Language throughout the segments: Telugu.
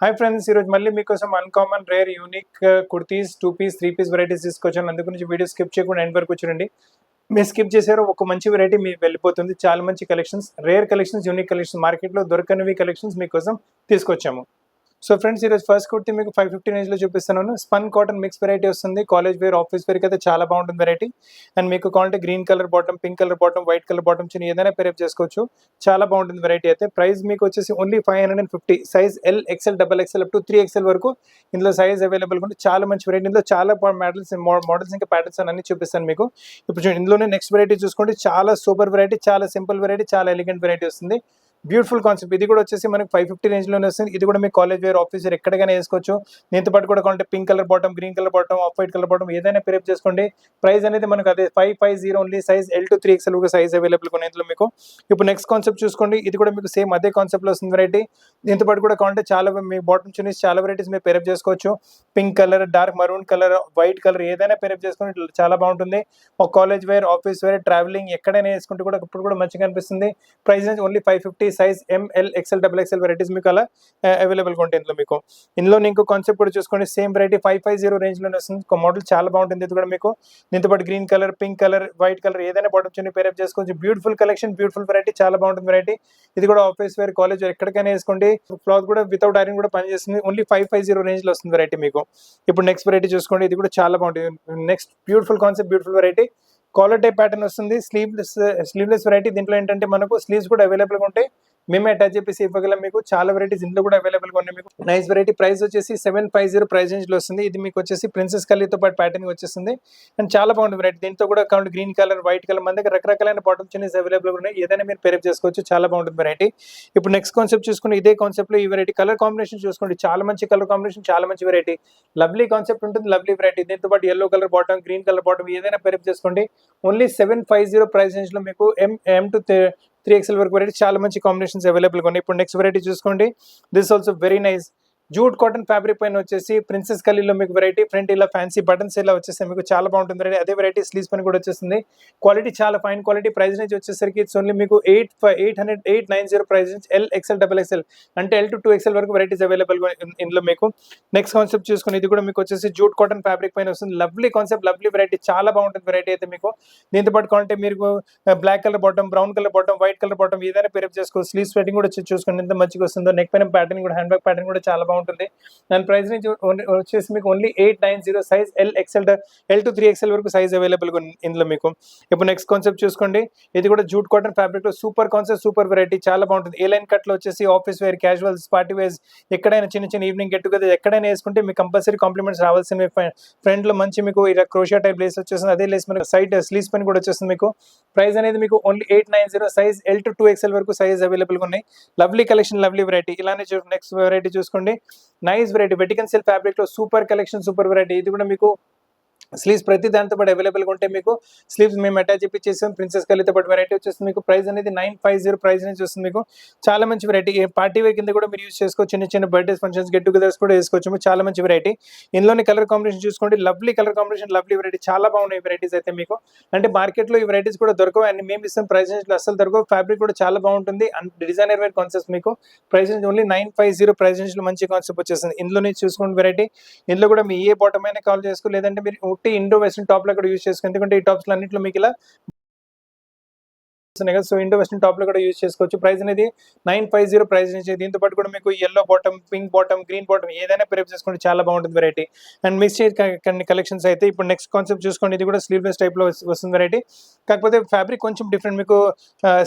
హాయ్ ఫ్రెండ్స్, ఈరోజు మళ్ళీ మీకోసం uncommon rare unique kurtis 2 piece 3 piece varieties తీసుకొచ్చాను. అందుకు నుంచి వీడియో స్కిప్ చేయకుండా ఎండ్ వరకు చూడండి. మీరు స్కిప్ చేశారో ఒక మంచి వెరైటీ మీకు వెళ్ళిపోతుంది. చాలా మంచి collections, rare collections, unique collections, మార్కెట్లో దొరకనివి కలెక్షన్స్ మీకోసం తీసుకొచ్చాము. సో ఫ్రెండ్స్, ఈరోజు ఫస్ట్ కుర్తీ మీకు 550 రేంజ్లో చూపిస్తున్నాను. స్పన్ కాటన్ మిక్స్ వెరైటీ వస్తుంది. కాలేజ్ వేర్, ఆఫీస్ వేర్కి అయితే చాలా బాగుంటుంది వెరైటీ. అండ్ మీకు కావాలంటే green colour bottom, pink colour bottom, white colour bottom చిన్న ఏదైనా పేరప్ చేసుకోవచ్చు. చాలా బాగుంటుంది వెరైటీ అయితే. ప్రైస్ మీకు వచ్చేసి only 550. Size L, XL, double XL up to 3XL వరకు ఇందులో సైజ్ అవైలబుల్ ఉంది. చాలా మంచి వెరైటీ. ఇందులో చాలా మోడల్స్ ఇంకా ప్యాటర్న్స్ అన్ని చూపిస్తాను మీకు. ఇప్పుడు ఇందులోనే నెక్స్ట్ వెరైటీ చూసుకోండి. చాలా సూపర్ వెరైటీ, చాలా సింపుల్ వెరైటీ, చాలా ఎలిగెంట్ వెరైటీ వస్తుంది. Beautiful concept. ఇది కూడా వచ్చేసి మనకి 550 రేంజ్లోనే వస్తుంది. ఇది కూడా మీ కాలేజ్ వేర్, ఆఫీస్ వేర్ ఎక్కడికైనా వేసుకోవచ్చు. దీంతో పాటు కూడా కావాలంటే pink colour bottom, green colour bottom, off white colour bottom ఏదైనా పేరప్ చేసుకోండి. ప్రైస్ అనేది మనకు అదే 550 only. Size L to 3XL size available ఉన్నాయి ఇందులో మీకు. ఇప్పుడు నెక్స్ట్ కాన్సెప్ట్ చూసుకోండి. ఇది కూడా మీకు సేమ్ అదే కాన్సెప్ట్లో వస్తుంది వెరైటీ. దీంతో పాటు కూడా కావాలంటే చాలా మీ బాటమ్ చున్నీస్ చాలా వెరైటీస్ మీరు పేరప్ చేసుకోవచ్చు. Pink colour, dark maroon colour, white colour ఏదైనా పేరప్ చేసుకుని చాలా బాగుంటుంది. ఒక college wear, office wear, travelling ఎక్కడైనా వేసుకుంటే కూడా ఇప్పుడు కూడా మంచిగా అనిపిస్తుంది. ప్రైస్ అనేది only 550. Size ML, XL, XXL varieties మీకు అలా అవైలబుల్గా ఉంటాయి ఇందులో మీకు. ఇందులో ఇంకో కాన్సెప్ట్ కూడా చూసుకోండి. సేమ్ వెరైటీ 550 రేంజ్లోనే వస్తుంది. ఒక మోడల్ చాలా బాగుంటుంది. ఇది కూడా మీకు దీంతో పాటు green colour, pink colour, white colour ఏదైనా బాటమ్ చున్నీ పేరప్ చేసుకోవచ్చు. బ్యూటిఫుల్ కలెక్షన్, బ్యూటిఫుల్ వెరైటీ, చాలా బాగుంటుంది వెరైటీ. ఇది కూడా ఆఫీస్ వేర్, కాలేజ్ వేర్ ఎక్కడికైనా వేసుకోండి. క్లాత్ కూడా వితౌట్ ఐరన్ కూడా పనిచేస్తుంది. ఓన్లీ 550 రేంజ్లో వస్తుంది వెరైటీ మీకు. ఇప్పుడు నెక్స్ట్ వెరైటీ చూసుకోండి. ఇది కూడా చాలా బాగుంటుంది. Next beautiful concept, beautiful variety. Collar type pattern వస్తుంది. Sleeveless variety. దీంట్లో ఏంటంటే మనకు స్లీవ్స్ కూడా అవైలబుల్గా ఉంటాయి. మేమే అటాచ్ చేసి ఇవ్వగలం మీకు. చాలా వెరైటీస్ ఇందులో కూడా అవైలబుల్గా ఉన్నాయి మీకు. Nice variety. ప్రైస్ వచ్చేసి 750 ప్రైస్ రేంజ్లో వస్తుంది. ఇది మీకు వచ్చేసి ప్రిన్సెస్ కలీతో పాటు ప్యాటర్న్ వచ్చేస్తుంది. అండ్ చాలా బాగుంటుంది వెరైటీ. దీంతో కూడా account green colour, white colour మన దగ్గర రకరకాలైన బాటమ్ చున్నీస్ అవైలబుల్గా ఉన్నాయి. ఏదైనా మీరు పేరప్ చేసుకోవచ్చు. చాలా బాగుంటుంది వెరైటీ. ఇప్పుడు నెక్స్ట్ కాన్సెప్ట్ చూసుకుని ఇదే కాన్సెప్ట్లో ఈ వెరైటీ కలర్ కాంబినేషన్ చూసుకోండి. చాలా మంచి కలర్ కాంబినేషన్, చాలా మంచి వెరైటీ. లవ్లీ కాన్సెప్ట్ ఉంటుంది, లవ్లీ వెరైటీ. దీంతో పాటు yellow colour bottom, green colour bottom ఏదైనా పేరప్ చేసుకోండి. ఓన్లీ 750 ప్రైస్ రేంజ్లో మీకు M to 3XL వరకు వెరైటీ. చాలా మంచి కాంబినేషన్స్ అవైలబుల్గా ఉన్నాయి. ఇప్పుడు నెక్స్ట్ వెరైటీ చూసుకోండి. This also very nice. Jute cotton fabric పైన వచ్చేసి ప్రిన్సెస్ కలీలో మీకు వెరైటీ. ఫ్రంట్ ఇలా ఫ్యాన్సీ బటన్స్ ఇలా వచ్చేసి మీకు చాలా బాగుంటుంది వెరైటీ. అదే వెరైటీ స్లీవ్స్ పైన కూడా వచ్చేస్తుంది. క్వాలిటీ చాలా ఫైన్ క్వాలిటీ. ప్రైస్ రేంజ్ వచ్చేసరికి ఇట్స్ ఓన్లీ మీకు 890 price range. L, XL, double XL అంటే L to 2XL వరకు వెరైటీస్ అవైలబుల్ ఇందులో మీకు. నెక్స్ట్ కాన్సెప్ట్ చూసుకుని ఇది కూడా మీకు వచ్చేసి జూట్ కాటన్ ఫ్యాబ్రిక్ పైన వస్తుంది. లవ్లీ కాన్సెప్ట్, లవ్లీ వెరైటీ, చాలా బాగుంటుంది వెరైటీ అయితే మీకు. దీంతో పాటు కావాలంటే మీరు black colour bottom, brown colour bottom, white colour bottom ఏదైనా పేరప్ చేసుకోవచ్చు. స్లీవ్స్ ఫిట్టింగ్ కూడా చూసుకోండి ఎంత మంచిగా వస్తుందో. నెక్ పైన ప్యాటర్న్ కూడా, హ్యాండ్ బ్యాగ్ ప్యాటర్న్ కూడా చాలా బాగుంటుంది. దాని ప్రైస్ నుంచి వచ్చేసి మీకు only 890. Size L to 3XL వరకు సైజ్ అవైలబుల్గా ఇందులో మీకు. ఇప్పుడు నెక్స్ట్ కాన్సెప్ట్ చూసుకోండి. ఇది కూడా జూట్ కాటన్ ఫ్యాబ్రిక్ లో సూపర్ కాన్సెప్ట్, సూపర్ వెరైటీ, చాలా బాగుంటుంది. ఏ లైన్ కట్ లో వచ్చేసి office wear, casuals, party wears ఎక్కడైనా చిన్న ఈవినింగ్ గెట్ టుగెదర్ ఎక్కడైనా వేసుకుంటే మీకు కంపల్సరీ కాంప్లిమెంట్స్ రావాల్సింది. ఫ్రంట్ లో మంచి మీకు ఇలా క్రోషియా టైప్ లేస్ వచ్చేస్తుంది. అదే లేస్ మనకు సైడ్ స్లీవ్స్ పైన కూడా వచ్చేస్తుంది మీకు. ప్రైస్ అనేది మీకు only 890. Size L to 2XL వరకు సైజ్ అవైలబుల్గా ఉన్నాయి. Lovely collection, lovely variety. ఇలానే నెక్స్ట్ వెరైటీ చూసుకోండి. Nice variety. Vatican silk fabric లో సూపర్ కలెక్షన్, సూపర్ వెరైటీ. ఇది కూడా మీకు స్లీవ్స్ ప్రతి దాంతో పాటు అవైలబుల్గా ఉంటాయి మీకు. స్లీవ్స్ మేము అటాచ్ చేసేసాం. ప్రిన్సెస్ కలీతో పాటు వెరైటీ వచ్చేస్తుంది మీకు. ప్రైస్ అనేది 950 ప్రైస్ నుంచి వస్తుంది మీకు. చాలా మంచి వెరైటీ. పార్టీ వేర్ కింద కూడా మీరు యూజ్ చేసుకోవచ్చు. చిన్న బర్త్డేస్, ఫంక్షన్స్, గెట్ టుగెదర్స్ కూడా వేసుకోవచ్చు. చాలా మంచి వెరైటీ. ఇందులోని కలర్ కాంబినేషన్ చూసుకోండి. Lovely colour combination, lovely variety, చాలా బాగున్నాయి వెరైటీస్ అయితే మీకు. అంటే మార్కెట్లో ఈ వెరైటీస్ కూడా దొరకవు అండ్ మేము ఇస్తాం ప్రైస్ రేంజ్లో అసలు దొరకవు. ఫ్యాబ్రిక్ కూడా చాలా బాగుంటుంది. అండ్ డిజైనర్ వేర్ కాన్సెప్ట్ మీకు. ప్రైస్ రేంజ్ ఓన్లీ 950 ప్రైస్ రేంజ్లో మంచి కాన్సెప్ట్ వచ్చేస్తుంది. ఇందులో నుంచి చూసుకోండి వెరైటీ. ఇందులో కూడా మీ ఏ బాటమ్ అయినా కాల్ చేసుకో, లేదంటే మీరు ఇండో వెస్టర్న్ టాప్ లో కూడా యూజ్ చేసుకోండి. ఎందుకంటే ఈ టాప్స్ అన్నింటిలో మీకు ఇలా సో ఇండో వెస్టర్న్ టాప్ లో కూడా యూజ్ చేసుకోవచ్చు. ప్రైస్ అనేది 950 ప్రైస్ నుంచి. దీంతో పాటు కూడా మీకు yellow bottom, pink bottom, green bottom ఏదైనా పేరప్ చేసుకోండి. చాలా బాగుంటుంది వెరైటీ. అండ్ మిక్స్ కొన్ని కలెక్షన్స్ అయితే. ఇప్పుడు నెక్స్ట్ కాన్సెప్ట్ చూసుకోండి. ఇది కూడా స్లీవ్లెస్ టైప్ లో వస్తుంది వెరైటీ. కాకపోతే ఫ్యాబ్రిక్ కొంచెం డిఫరెంట్. మీకు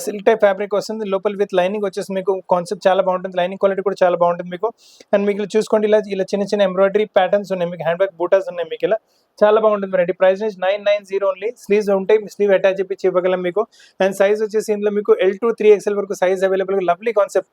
సిల్క్ టైప్ ఫ్యాబ్రిక్ వస్తుంది. లోపల విత్ లైనింగ్ వచ్చేసి మీకు కాన్సెప్ట్ చాలా బాగుంటుంది. లైనింగ్ క్వాలిటీ కూడా చాలా బాగుంటుంది మీకు. అండ్ మీకు చూసుకోండి ఇలా చిన్న ఎంబ్రాయిడరీ ప్యాటర్న్స్ ఉన్నాయి మీకు. హ్యాండ్ బ్యాగ్ బూటాస్ ఉన్నాయి మీకు. ఇలా చాలా బాగుంటుంది వెరైటీ. ప్రైస్ నుంచి 990 ఓన్లీ. స్లీవ్స్ ఉంటాయి. స్లీవ్ అటాచ్ చేసి ఇవ్వగలం మీకు. అండ్ సైజ్ వచ్చేసి ఇందులో మీకు L to 3XL వరకు సైజ్ అవైలబుల్. Lovely concept.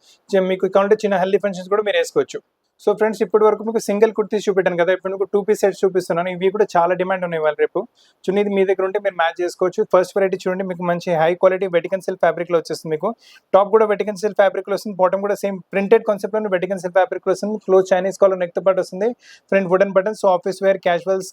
మీకు కావాలంటే చిన్న హెల్దీ ఫంక్షన్స్ కూడా మీరు వేసుకోవచ్చు. సో ఫ్రెండ్స్, ఇప్పటి వరకు మీకు సింగిల్ కుర్తీస్ చూపెట్టాను కదా. ఇప్పుడు మీకు 2 పీస్ సెట్స్ చూపిస్తున్నాను. ఇవి కూడా చాలా డిమాండ్ ఉన్నాయి వాళ్ళు. రేపు చున్నీ మీ దగ్గర ఉంటే మీరు మ్యాచ్ చేసుకోవచ్చు. ఫస్ట్ వెరైటీ చూడండి. మీకు మంచి high quality Vatican silk fabric లో వచ్చేస్తుంది మీకు. టాప్ కూడా వెటికన్ సిల్క్ ఫ్యాబ్రిక్ లో వస్తుంది. బాటమ్ కూడా సేమ్ ప్రింటెడ్ కాన్సెప్ట్ లో వెటికన్ సిల్క్ ఫ్యాబ్రిక్ లో వస్తుంది. క్లోజ్ చైనీస్ కాలర్ నెక్ తో పాటు వస్తుంది. Front wooden buttons. Office wear, casuals,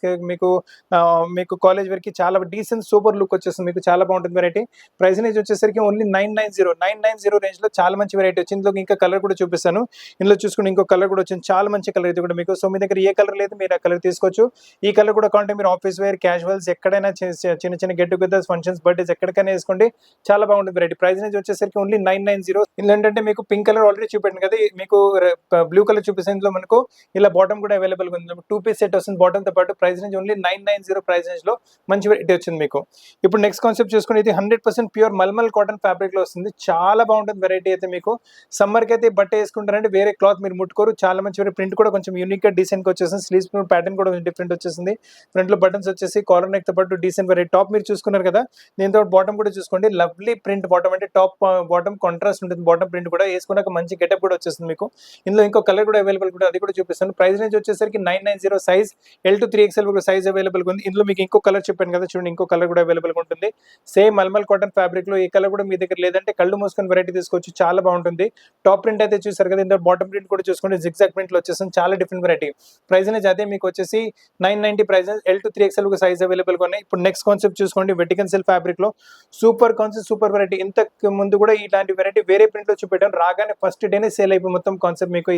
మీకు కాలేజ్ వేర్ కి చాలా డీసెంట్ సూపర్ లుక్ వచ్చేస్తుంది మీకు. చాలా బాగుంటుంది వెరైటీ. ప్రైస్ రేంజ్ వచ్చేసరికి ఓన్లీ 990 రేంజ్ లో చాలా మంచి వెరైటీ వచ్చింది. ఇందులో ఇంకా కలర్ కూడా చూపిస్తాను. ఇందులో చూసుకుని ఇంకో కలర్ కూడా వచ్చింది. వచ్చింది, చాలా మంచి కలర్ ఇది కూడా మీకు. సో మీ దగ్గర ఏ కలర్ లేదు మీరు ఆ కలర్ తీసుకోవచ్చు. ఈ కలర్ కూడా కావాలంటే మీరు ఆఫీస్ వేర్, క్యాజువల్స్ ఎక్కడైనా చిన్న చిన్న గెట్ టుగెదర్స్, ఫంక్షన్స్, బర్త్డేస్ ఎక్కడికైనా వేసుకోండి, చాలా బాగుంటుంది వెరైటీ. ప్రైస్ రేంజ్ వచ్చేసరికి ఓన్లీ 990. ఇందులో ఏంటంటే మీకు పింక్ కలర్ ఆల్రెడీ చూపెట్టాను కదా, మీకు బ్లూ కలర్ చూపిస్తే ఇందులో మనకు ఇలా బాటమ్ కూడా అవైలబుల్ ఉంది. 2 పీస్ సెట్ వస్తుంది బాటమ్ తో పాటు. Price range only 990 price range లో మంచి వెరైటీ వచ్చింది మీకు. ఇప్పుడు నెక్స్ట్ కాన్సెప్ట్ చూసుకుని, ఇది 100% ప్యూర్ మల్మల్ కాటన్ ఫ్యాబ్రిక్ లో వస్తుంది, చాలా బాగుంటుంది వెరైటీ అయితే మీకు. సమ్మర్ కి అయితే బట్ట వేసుకుంటారంటే వేరే క్లాత్ మీరు ముట్టుకోరు, చాలా మంచి ప్రింట్ కూడా కొంచెం యూనిక్ గా డీసెంట్ గా వచ్చేసింది. స్లీవ్స్ ప్యాటర్న్ కూడా డిఫరెంట్ వచ్చేసింది. ఫ్రంట్ లో బటన్స్ వచ్చేసి కాలర్ నెక్ తో పాటు డీసెంట్ వెరైటీ. టాప్ మీరు చూసుకున్నారు కదా, దీంతో బాటమ్ కూడా చూసుకోండి, లవ్లీ ప్రింట్ బాటమ్, అంటే టాప్ బాటమ్ కాంట్రాస్ట్ ఉంటుంది. బాటమ్ ప్రింట్ కూడా వేసుకున్నాక మంచి గెటప్ కూడా వచ్చేస్తుంది మీకు. ఇందులో ఇంకో కలర్ కూడా అవైలబుల్ కూడా, అది కూడా చూపిస్తాను. ప్రైస్ రేంజ్ వచ్చేసరికి 990, size L to 3XL size available ఉంది. ఇందులో మీకు ఇంకో కలర్ చెప్పాను కదా చూడండి, ఇంకో కలర్ కూడా అవైలబుల్ ఉంటుంది. సేమ్ మల్మల్ కాటన్ ఫ్యాబ్రిక్ లో ఈ కలర్ కూడా మీ దగ్గర లేదంటే కళ్ళు మూసుకొని వెరైటీ తీసుకోవచ్చు, చాలా బాగుంటుంది. టాప్ ప్రింట్ అయితే చూసారు కదా, ఇందులో బాటమ్ ప్రింట్ కూడా చూసుకోండి, జిగ్జాగ్ ప్రింట్ లో వచ్చేస్తుంది, చాలా డిఫరెంట్ వెరైటీ. ప్రైస్ రేంజ్ అదే మీకు వచ్చేసి 990 price. L to 3XL size available గా ఉన్నాయి. ఇప్పుడు నెక్స్ట్ కాన్సెప్ట్ చూసుకోండి, వెటికన్ సిల్క్ ఫ్యాబ్రిక్ లో సూపర్ కాన్సెప్ట్, సూపర్ వెరైటీ. ఇంతకు ముందు కూడా ఇలాంటి వెరైటీ వేరే ప్రింట్ లో చూపెట్టాను, రాగానే ఫస్ట్ డేనే సేల్ అయిపోయి మొత్తం కాన్సెప్ట్ మీకు.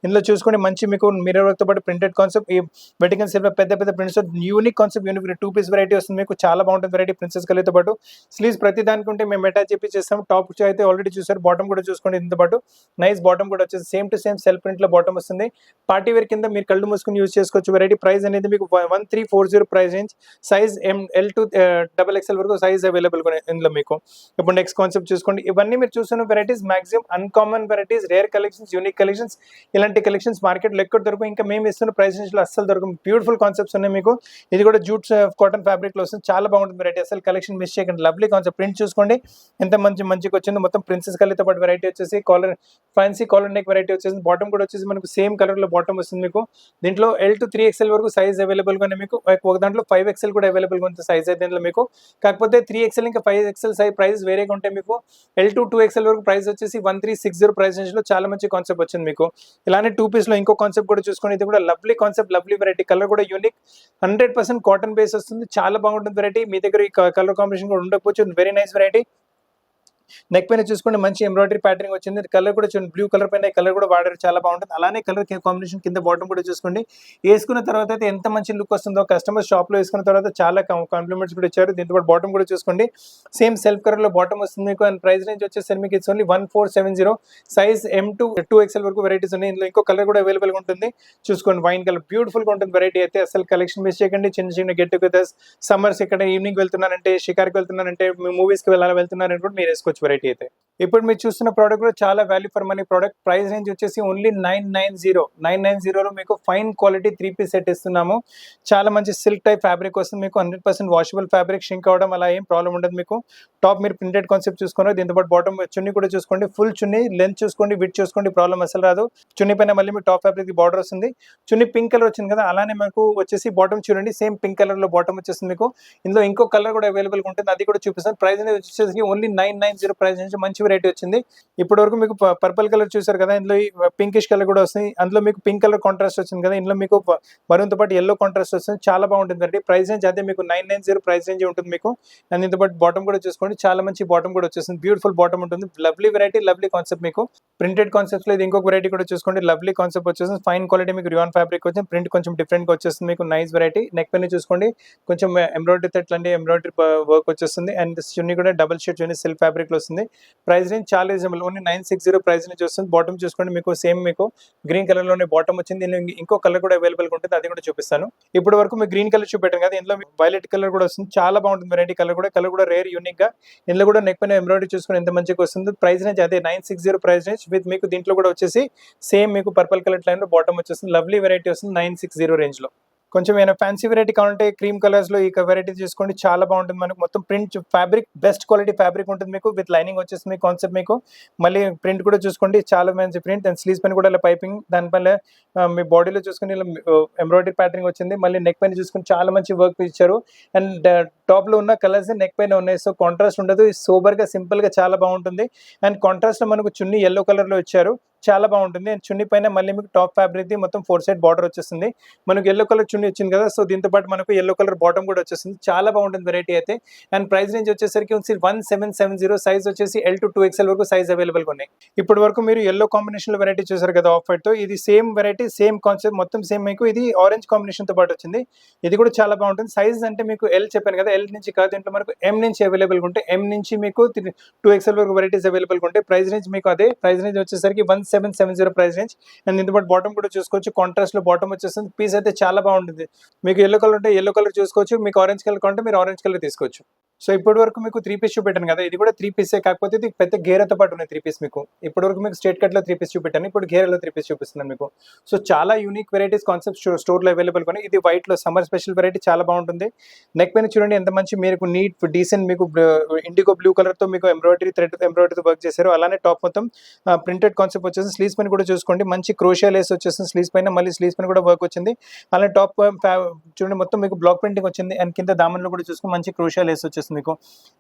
ఇందులో చూసుకోండి మంచి మీకు మిర్రర్ వర్క్ తో పాటు ప్రింటెడ్ కాన్సెప్ట్, ఈ వెటికన్ సిల్క్ పెద్ద పెద్ద prints, unique concept, unique 2 piece variety వస్తుంది మీకు, చాలా బాగుంటుంది వెరైటీ. ప్రిన్సెస్ కలర్తో పాటు స్లీవ్స్ ప్రతి దానికి ఉంటే మేము అటాచ్ చెప్పి చేస్తాం. టాప్ అయితే ఆల్రెడీ చూసారు, బాటమ్ కూడా చూసుకోండి, దీంతో పాటు నైస్ బాటమ్ కూడా వచ్చేసి same to same self print లో బాటమ్ వస్తుంది. పార్టీ వేర్ కింద మీరు కళ్ళు మూసుకుని యూజ్ చేసుకోవచ్చు వెరైటీ. ప్రైస్ అనేది మీకు 1340 price range, size L to XXL వరకు సైజ్ అవైలబుల్ ఇందులో మీకు. ఇప్పుడు నెక్స్ట్ కాన్సెప్ట్ చూసుకోండి, ఇవన్నీ మీరు చూస్తున్న varieties maximum uncommon varieties, rare collections, unique collections. ఇలాంటి కలెక్షన్స్ మార్కెట్ లో ఎక్కడ దొరుకు, ఇంకా మేము ఇస్తున్న ప్రైస్ రేంజ్ లో అస్సలు దొరకదు. బ్యూటిఫుల్ కాన్సెప్ట్స్ ఉన్నాయి మీకు. ఇది కూడా జూట్ కాటన్ ఫ్యాబ్రిక్ లో వస్తుంది, చాలా బాగుంటుంది వెరైటీ, అసలు కలెక్షన్ మిస్ చేయకండి. లవ్లీ కాన్సెప్ట్, ప్రింట్ చూసుకోండి ఎంత మంచిగా వచ్చింది. మొత్తం ప్రిన్సెస్ కలర్తో పాటు వెరైటీ వచ్చేసి collar, fancy collar neck variety వచ్చేసి, బాటమ్ కూడా వచ్చేసి మనకు సేమ్ కలర్ లో బాటమ్ వస్తుంది మీకు. దీంట్లో L to 3XL వరకు సైజ్ అవైలబుల్ గా మీకు. ఒక దాంట్లో 5XL కూడా అవైలబుల్ గా ఉంటుంది సైజ్ అయితే దీంట్లో మీకు. కాకపోతే 3XL ఇంకా 5XL సైజ్ ప్రైస్ వేరేగా ఉంటాయి మీకు. L to 2XL వరకు ప్రైస్ వచ్చేసి 1360 ప్రైస్ రేంజ్ లో చాలా మంచి కాన్సెప్ట్ వచ్చింది మీకు. ఇలానే 2 పీస్ లో ఇంకో కాన్సెప్ట్ కూడా చూసుకోండి, ఇది కూడా lovely concept, lovely variety. Colour కూడా యూనిక్, 100% కాటన్ బేస్ వస్తుంది, చాలా బాగుంటుంది వెరైటీ. మీ దగ్గర ఈ కలర్ కాంబినేషన్ కూడా ఉండకపోవచ్చు, వెరీ నైస్ వెరైటీ. నెక్ పైన చూసుకోండి మంచి ఎంబ్రాయిడరీ ప్యాటర్న్ వచ్చింది. కలర్ కూడా చూడండి, బ్లూ కలర్ పైన కలర్ కూడా వాడారు, చాలా బాగుంటుంది. అలానే కలర్ కాంబినేషన్ కింద బాటమ్ కూడా చూసుకోండి. వేసుకున్న తర్వాత అయితే ఎంత మంచి లుక్ వస్తుందో, కస్టమర్ షాప్ లో వేసుకున్న తర్వాత చాలా కాంప్లిమెంట్స్ కూడా ఇచ్చారు. దీంతో పాటు బాటమ్ కూడా చూసుకోండి, సేమ్ సెల్ఫ్ కలర్ లో బాటమ్ వస్తుంది మీకు. అండ్ ప్రైస్ రేంజ్ వచ్చేసరికి మీకు it's only 1470, size M to 2XL వరకు వెరైటీస్ ఉన్నాయి. ఇందులో ఇంకో కలర్ కూడా అవైలబుల్ గా ఉంటుంది, చూసుకోండి వైన్ కలర్, బ్యూటిఫుల్ గా ఉంటుంది వెరైటీ అయితే. అసలు కలెక్షన్ మిస్ చేయకండి. చిన్న చిన్న గెట్ టుగెదర్స్, సమ్మర్స్ ఎక్కడ ఈవినింగ్ వెళ్తున్నారంటే, షికార్కి వెళ్తున్నారంటే, మూవీస్ కి వెళ్తున్నారంటే కూడా మీరు వేసుకోవచ్చు వెరైటీ అయితే. ఇప్పుడు మీరు చూస్తున్న ప్రోడక్ట్ కూడా చాలా value for money product. Price range వచ్చేసి ఓన్లీ 990 లో మీకు ఫైన్ క్వాలిటీ 3 పీస్ సెట్ ఇస్తున్నాము. చాలా మంచి సిల్క్ టైప్ ఫ్యాబ్రిక్ వస్తుంది మీకు, 100% వాషబుల్ ఫ్యాబ్రిక్, షింక్ అవడం అలా ఏం ప్రాబ్లం ఉండదు మీకు. టాప్ మీరు ప్రింటెడ్ కాన్సెప్ట్ చూసుకున్నారు, దీంతో పాటు బాటమ్ చున్నీ కూడా చూసుకోండి, ఫుల్ చున్నీ లెంత్ చూసుకోండి, విడ్త్ చూసుకోండి, ప్రాబ్లం అసలు రాదు. చున్నీ పైన మళ్ళీ మీకు టాప్ ఫ్యాబ్రిక్ బార్డర్ వస్తుంది. చున్నీ పింక్ కలర్ వచ్చింది కదా, అలానే మనకు వచ్చేసి బాటమ్ చూడండి, సేమ్ పింక్ కలర్ లో బాటమ్ వచ్చేస్తుంది మీకు. ఇందులో ఇంకో కలర్ కూడా అవైలబుల్ ఉంటుంది, అది కూడా చూపిస్తాను. ప్రైస్ అనేది వచ్చేసి ఓన్లీ 990 ప్రైస్ నుంచి మంచి వెరైటీ వచ్చింది. ఇప్పటి వరకు మీకు పర్పుల్ కలర్ చూసారు కదా, ఇందులో పింకిష్ కలర్ కూడా వస్తుంది. అందులో మీకు పింక్ కలర్ కాంట్రాస్ట్ వచ్చింది కదా, ఇందులో మీకు మరూన్ తో పాటు ఎల్లో కాంట్రాస్ట్ వస్తుంది, చాలా బాగుంటుంది అండి. ప్రైస్ రేంజ్ అదే మీకు 990 ప్రైస్ రేంజ్ ఉంటుంది మీకు. అండ్ దీంతో పాటు బాటమ్ కూడా చూసుకోండి, చాలా మంచి బాటమ్ కూడా వచ్చేస్తుంది, బ్యూటిఫుల్ బాటమ్ ఉంటుంది. లవ్లీ వెరైటీ, లవ్లీ కాన్సెప్ట్ మీకు. ప్రింటెడ్ కాన్సెప్ట్ లో ఇది ఇంకొక వెరైటీ కూడా చూసుకోండి, లవ్లీ కాన్సెప్ట్ వచ్చేస్తుంది, ఫైన్ క్వాలిటీ మీకు రియాన్ ఫ్యాబ్రిక్ వచ్చింది. ప్రింట్ కొంచెం డిఫరెంట్ గా వచ్చేస్తుంది మీకు, నైస్ వెరైటీ. నెక్ పైన చూసుకోండి కొంచెం ఎంబ్రాయిడరీ అట్లాంటి ఎంబ్రాయిడరీ వర్క్ వచ్చేస్తుంది. అండ్ చున్నీ కూడా డబుల్ షేడ్ చున్నీ సిల్క్ ఫ్యాబ్రిక్ లో వస్తుంది. ప్రైస్ రేంజ్ చాలా రీజనబుల్, ఓన్లీ 960 ప్రైస్ నుంచి వస్తుంది. బాటమ్ చూసుకోండి మీకు, సేమ్ మీకు గ్రీన్ కలర్ లోనే బాటమ్ వచ్చింది. ఇంకో కలర్ కూడా అవైలబుల్ గా ఉంటుంది, అది కూడా చూపిస్తాను. ఇప్పుడు వరకు మీకు గ్రీన్ కలర్ చూపెట్టాను కదా, ఇందులో వైలెట్ కలర్ కూడా వస్తుంది, చాలా బాగుంటుంది వెరైటీ. కలర్ కూడా రేర్, యూనిక్ గా. ఇందులో కూడా నెక్ పైన ఎంబ్రాయిడరీ చూసుకుని ఎంత మంచిగా వస్తుంది. ప్రైస్ రేంజ్ అదే 960 ప్రైస్ రేంజ్ విత్ మీకు దీంట్లో కూడా వచ్చేసి సేమ్ మీకు పర్పుల్ కలర్ లైన్ లో బాటమ్ వచ్చేస్తుంది. లవ్లీ వెరైటీ వస్తుంది 960 రేంజ్ లో. కొంచెం ఏమైనా ఫ్యాన్సీ వెరైటీ కావాలంటే క్రీమ్ కలర్స్ లో ఈ వెరైటీ తీసుకోండి, చాలా బాగుంటుంది. మనకు మొత్తం print fabric, best quality fabric ఉంటుంది మీకు, విత్ లైనింగ్ వచ్చేసి కాన్సెప్ట్ మీకు. మళ్ళీ ప్రింట్ కూడా చూసుకోండి, చాలా మంచి ప్రింట్. అండ్ స్లీవ్స్ పైన కూడా ఇలా పైపింగ్, దానిపైన మీ బాడీలో చూసుకుని ఇలా ఎంబ్రాయిడరీ ప్యాటర్న్ వచ్చింది. మళ్ళీ నెక్ పైన చూసుకుని చాలా మంచి వర్క్ ఇచ్చారు. అండ్ టాప్ లో ఉన్న కలర్స్ నెక్ పైన ఉన్నాయి, సో కాంట్రాస్ట్ ఉండదు, సోబర్ గా సింపుల్ గా చాలా బాగుంటుంది. అండ్ కాంట్రాస్ట్ లో మనకు చున్నీ ఎల్లో కలర్ లో ఇచ్చారు. చాలా బాగుంటుంది. అండ్ చున్నీ పైన మళ్ళీ మీకు టాప్ ఫ్యాబ్రిక్ మొత్తం 4 సైడ్ బార్డర్ వచ్చేస్తుంది. మనకు యెల్లో కలర్ చున్నీ వచ్చింది కదా, సో దీంతో పాటు మనకు యెల్లో కలర్ బాటమ్ కూడా వచ్చేస్తుంది. చాలా బాగుంటుంది వెరైటీ అయితే. అండ్ ప్రైస్ రేంజ్ వచ్చేసరికి 1770, సైజ్ వచ్చేసి L to 2XL వరకు సైజ్ అవైలబుల్ గా ఉన్నాయి. ఇప్పటి వరకు మీరు యెల్లో కాంబినేషన్ లో వెరైటీ చూసారు కదా ఆఫ్ వైట్ తో, ఇది సేమ్ వెరైటీ, సేమ్ కాన్సెప్ట్, మొత్తం సేమ్. మీకు ఇది ఆరెంజ్ కాంబినేషన్ తో పాటు వచ్చింది. ఇది కూడా చాలా బాగుంటుంది. సైజ్ అంటే మీకు L చెప్పాను కదా, L నుంచి కాదు, దీంట్లో మనకు M నుంచి అవైలబుల్ గా ఉంటాయి. M నుంచి మీకు 2XL వరకు వెరైటీస్ అవైలబుల్ గా ఉంటాయి. ప్రైస్ రేంజ్ మీకు అదే ప్రైస్ రేంజ్ వచ్చేసరికి 1770 ప్రైస్ రేంజ్. అండ్ దీంతో పాటు బాటమ్ కూడా చూసుకోవచ్చు, కాంట్రాస్ట్ లో బాటమ్ వచ్చేస్తుంది. పీస్ అయితే చాలా బాగుంటుంది. మీకు యెల్లో కలర్ ఉంటే యెల్లో కలర్ చూసుకోవచ్చు, మీకు ఆరెంజ్ కలర్ కొంటే మీరు ఆరెంజ్ కలర్ తీసుకోవచ్చు. సో ఇప్పటి వరకు మీకు 3 పీస్ చూపెట్టాను కదా, ఇది కూడా 3 పీసే, కాకపోతే ఇది పెద్ద గేరతో పాటు ఉన్నాయి 3 పీస్. మీకు ఇప్పటి వరకు మీకు స్ట్రేట్ కట్ లో 3 పీస్ చూపెట్టాను, ఇప్పుడు గేరలో 3 పీస్ చూపిస్తున్నాను మీకు. సో చాలా యూనిక్ వెరైటీస్ కాన్సెప్ట్ స్టోర్ లో అవైలబుల్ ఉన్నాయి. ఇది వైట్ లో సమ్మర్ స్పెషల్ వెరైటీ, చాలా బాగుంటుంది. నెక్ పైన చూడండి ఎంత మంచి మీకు నీట్ డీసెంట్ మీకు ఇండిగో బ్లూ కలర్ తో మీకు ఎంబ్రాయిడరీ థ్రెడ్ ఎంబ్రాయిడరీ వర్క్ చేశారు. అలానే టాప్ మొత్తం ప్రింటెడ్ కాన్సెప్ట్ వచ్చేసి. స్లీవ్స్ పైన కూడా చూసుకోండి, మంచి క్రోషియా లేస్ వచ్చేసింది స్లీవ్స్ పైన, మళ్ళీ స్లీవ్స్ పైన కూడా వర్క్ వచ్చింది. అలానే టాప్ చూడండి మొత్తం మీకు బ్లాక్ ప్రింటింగ్ వచ్చింది. అండ్ కింద దామన్లో కూడా చూసుకుని మంచి క్రోషియా లేస్ వచ్చేస్తుంది మీకు.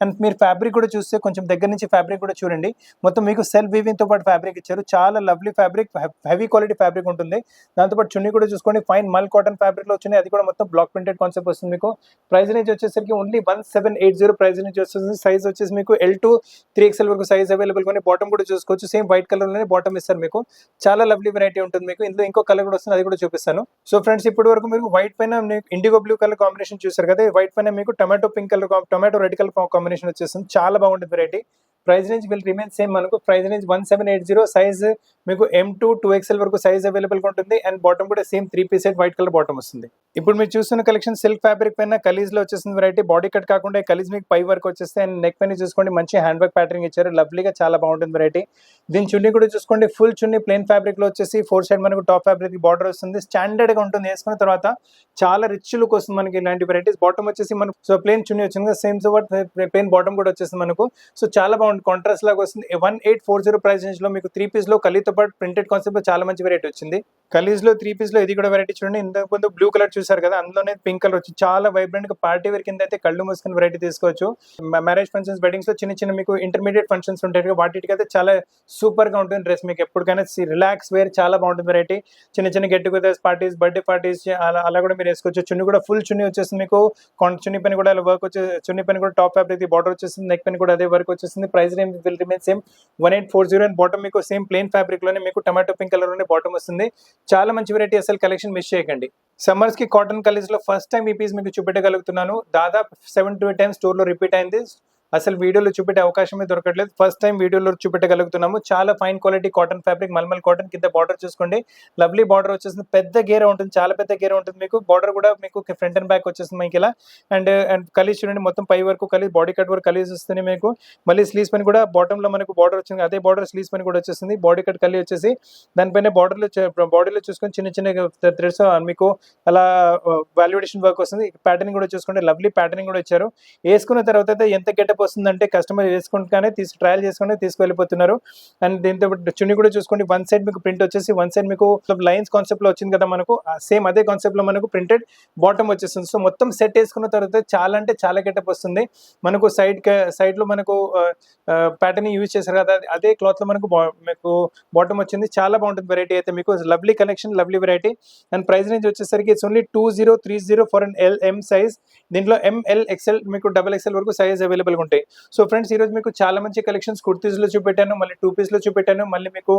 అండ్ మీరు ఫ్యాబ్రిక్ కూడా చూస్తే కొంచెం దగ్గర నుంచి ఫ్యాబ్రిక్ కూడా చూడండి, మొత్తం మీకు సెల్ఫ్ వీవింగ్ తో పాటు ఫ్యాబ్రిక్ ఇచ్చారు. చాలా lovely fabric, heavy quality fabric ఉంటుంది. దాంతోపాటు చున్నీ కూడా చూసుకోండి, ఫైన్ మల్ కాటన్ ఫ్యాబ్రిక్ లో వచ్చింది. అది కూడా మొత్తం బ్లాక్ ప్రింటెడ్ కాన్సెప్ట్ వస్తుంది మీకు. ప్రైస్ రేంజ్ వచ్చేసరికి ఓన్లీ 1780 ప్రైస్ రేంజ్ వస్తుంది. సైజ్ వచ్చేసి మీకు L to 3XL వరకు సైజ్ అవైలబుల్ గా. బాటమ్ కూడా చూసుకోవచ్చు, సేమ్ వైట్ కలర్ లోనే బాటమ్ ఇస్తారు మీకు. చాలా లవ్లీ వెరైటీ ఉంటుంది మీకు. ఇందులో ఇంకో కలర్ కూడా వస్తుంది, అది కూడా చూపిస్తాను. సో ఫ్రెండ్స్, ఇప్పటి వరకు మీరు వైట్ పైన ఇండిగో బ్లూ కలర్ కాంబినేషన్ చూసారు కదా, వైట్ పైన మీకు tomato pink colour, tomato red colour combination వచ్చేస్తుంది. చాలా బాగుంటుంది variety. Price range will remain same. మనకు ప్రైస్ రేంజ్ 1780, సైజ్ మీకు M to 2XL వరకు సైజ్ అవైలబుల్ గా ఉంటుంది. అండ్ బాటమ్ కూడా same 3 piece set white colour bottom వస్తుంది. ఇప్పుడు మీరు చూస్తున్న కలెక్షన్ సిల్క్ ఫ్యాబ్రిక్ పైన కలీజ్ లో వచ్చేసిన వెరైటీ. బాడీ కట్ కాకుండా కలీజ్ మీకు పై వరకు వచ్చేస్తే. అండ్ నెక్ పైన చూసుకోండి మంచి హ్యాండ్ బ్యాగ్ ప్యాటర్న్ ఇచ్చారు, లవ్లీగా చాలా బాగుంటుంది వెరైటీ. దీని చున్నీ కూడా చూసుకోండి, ఫుల్ చున్నీ ప్లెయిన్ ఫ్యాబ్రిక్ లో వచ్చేసి 4 సైడ్ మనకు టాప్ ఫ్యాబ్రిక్ బార్డర్ వస్తుంది. స్టాండర్డ్ గా ఉంటుంది, వేసుకున్న తర్వాత చాలా రిచ్ లుక్ వస్తుంది మనకి ఇలాంటి వెరైటీస్. బాటమ్ వచ్చేసి మనకు సో ప్లెయిన్ చున్నీ వచ్చింది, సేమ్ ప్లెయిన్ బాటమ్ కూడా వచ్చేస్తుంది మనకు. సో చాలా బాగుంటుంది, కాంట్రాస్ట్ లాగా వస్తుంది. 1840 ప్రైస్ రేంజ్ లో మీకు 3 పీస్ లో కలీతో పాటు ప్రింటెడ్ కాన్సెప్ట్ చాలా మంచి వెరైటీ వచ్చింది. కలీజ్ లో 3 పీస్ లో ఇది కూడా వెరైటీ చూడండి. ఇంతకు ముందు బ్లూ కలర్ చూసారు కదా, అందులోనే పింక్ కలర్ వచ్చి చాలా వైబ్రెంట్ గా పార్టీ వేర్ కింద అయితే కళ్ళు మూసుకుని వెరైటీ తీసుకోవచ్చు. మ్యారేజ్ ఫంక్షన్స్, వెడ్డింగ్స్ లో చిన్న మీకు ఇంటర్మీడియట్ ఫంక్షన్స్ ఉంటాయి, వాటికి అయితే చాలా సూపర్ గా ఉంటుంది డ్రెస్. మీకు ఎప్పటికైనా రిలాక్స్ వేర్ చాలా బాగుంటుంది వెరైటీ. చిన్న get togethers parties, birthday parties అలా కూడా మీరు వేసుకోవచ్చు. చున్నీ కూడా ఫుల్ చున్నీ వచ్చేస్తుంది మీకు. చున్నీ పైన కూడా వర్క్ వచ్చే, చున్నీ పైన కూడా టాప్ ఫ్యాబ్రిక్ బార్డర్ వచ్చేస్తుంది. నెక్ పైన కూడా అదే వర్క్ వచ్చేస్తుంది. Price range will remain same 1840. And bottom మీకు సేమ్ ప్లెయిన్ ఫ్యాబ్రిక్ లోనే మీకు టమాటో పింక్ కలర్ లోనే బాటమ్ వస్తుంది. చాలా మంచి వెరైటీ, అసలు కలెక్షన్ మిస్ చేయకండి. సమ్మర్స్ కి కాటన్ కలీజ్ లో ఫస్ట్ టైం ఈ పీస్ మీకు చూపెట్టగలుగుతున్నాను. దాదాపు 7 to 8 times స్టోర్ లో రిపీట్ అయింది. అసలు వీడియోలో చూపెట్టే అవకాశమే దొరకట్లేదు, ఫస్ట్ టైం వీడియోలో చూపెట్టగలుగుతున్నాము. చాలా fine quality cotton fabric, mulmul cotton. కింద బార్డర్ చూసుకోండి, లవ్లీ బార్డర్ వచ్చేస్తుంది. పెద్ద గేర ఉంటుంది, చాలా పెద్ద గేర ఉంటుంది మీకు. బార్డర్ కూడా మీకు ఫ్రంట్ అండ్ బ్యాక్ వచ్చేస్తుంది మీకు ఇలా. అండ్ కలీజ్ చూడండి, మొత్తం పై వరకు కలీజ్, బాడీ కట్ వరకు కలీజ్ వస్తుంది మీకు. మళ్ళీ స్లీవ్స్ పైన కూడా బాటమ్ లో మనకు బార్డర్ వచ్చింది, అదే బార్డర్ స్లీవ్స్ పైన కూడా వచ్చేస్తుంది. బాడీ కట్ కలీ వచ్చేసి దానిపైన బాడీలో చూసుకొని చిన్న థ్రెడ్స్ మీకు అలా వాల్యుడేషన్ వర్క్ వస్తుంది. ప్యాటర్నింగ్ కూడా చూసుకోండి, లవ్లీ ప్యాటర్నింగ్ కూడా ఇచ్చారు. వేసుకున్న తర్వాత ఎంత గెటప్ వస్తుందంటే కస్టమర్ వేసుకుంటానే ట్రయల్ చేసుకుని తీసుకువెళ్ళిపోతున్నారు. అండ్ దీంతో చున్నీ కూడా చూసుకోండి, వన్ సైడ్ మీకు ప్రింట్ వచ్చేసి, వన్ సైడ్ మీకు లైన్స్ కాన్సెప్ట్ లో వచ్చింది కదా మనకు, సేమ్ అదే కాన్సెప్ట్ లో మనకు ప్రింటెడ్ బాటమ్ వచ్చేస్తుంది. సో మొత్తం సెట్ వేసుకున్న తర్వాత చాలా అంటే చాలా గెటప్ వస్తుంది మనకు. సైడ్ లో మనకు ప్యాటర్న్ యూజ్ చేశారు కదా, అదే క్లాత్ లో మనకు మీకు బాటమ్ వచ్చింది. చాలా బాగుంటుంది వెరైటీ అయితే మీకు. Lovely collection, lovely variety. And price range వచ్చేసరికి ఇట్స్ ఓన్లీ 2030 ఫర్ అన్ LM సైజ్. దీంట్లో ML XL మీకు XXL వరకు సైజ్ అవైలబుల్ గా ఉంటాయి. సో ఫ్రెండ్స్, ఈ రోజు మీకు చాలా మంచి కలెక్షన్స్ కుర్తీస్ లో చూపెట్టాను, మళ్ళీ 2 పీస్ లో చూపెట్టాను, మళ్ళీ మీకు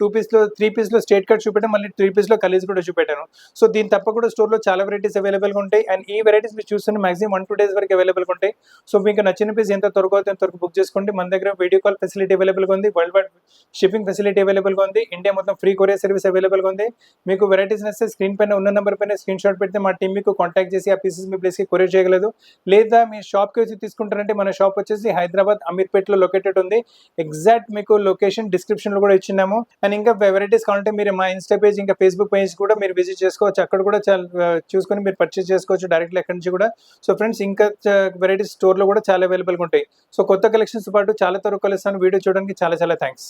2 పీస్ లో 3 పీస్ లో స్ట్రేట్ కట్ చూపెట్టాను, మళ్ళీ 3 పీస్ లో కలీజ్ కూడా చూపెట్టాను. సో దీని తప్పకుండా స్టోర్ లో చాలా వెరైటీస్ అవైలబుల్ గా ఉంటాయి. అండ్ ఈ వెరైటీస్ మీరు చూస్తున్న మాక్సిమం 1-2 days వరకు అవైలబుల్ గా ఉంటాయి. సో మీకు నచ్చిన పీస్ ఎంత త్వరగా బుక్ చేసుకోండి. మన దగ్గర వీడియో కాల్ ఫెసిలిటీ అవైలబుల్ గా ఉంది, world wide shipping facility available గా ఉంది, ఇండియా మొత్తం ఫ్రీ కొరియర్ సర్వీస్ అవైలబుల్ గా ఉంది. మీకు వెరైటీస్ నచ్చితే స్క్రీన్ పైన ఉన్న నెంబర్ పైన స్క్రీన్ షాట్ పెడితే మా టీం మీకు కాంటాక్ట్ చేసి ఆ పీసెస్ మీ ప్లేస్ కి కొరియర్ చేయగలదు. లేదా మీ షాప్ కి వచ్చి తీసుకుంటారంటే మన షాప్ వచ్చేసి హైదరాబాద్ అమీర్పేట్ లో లొకేటెడ్ ఉంది. ఎగ్జాక్ట్ మీకు లొకేషన్ డిస్క్రిప్షన్ లో కూడా ఇచ్చినాము. అండ్ ఇంకా వెరైటీస్ కావాలంటే మీరు మా ఇన్స్టా పేజ్, ఇంకా ఫేస్బుక్ పేజ్ కూడా మీరు విజిట్ చేసుకోవచ్చు. అక్కడ కూడా చూసుకొని మీరు పర్చేస్ చేసుకోవచ్చు డైరెక్ట్లీ అక్కడి నుంచి కూడా. సో ఫ్రెండ్స్, ఇంకా వెరైటీస్ స్టోర్ లో కూడా చాలా అవైలబుల్ గా ఉంటాయి. సో కొత్త కలెక్షన్స్ పాటు చాలా త్వరగా కలుస్తాను. వీడియో చూడడానికి చాలా థ్యాంక్స్.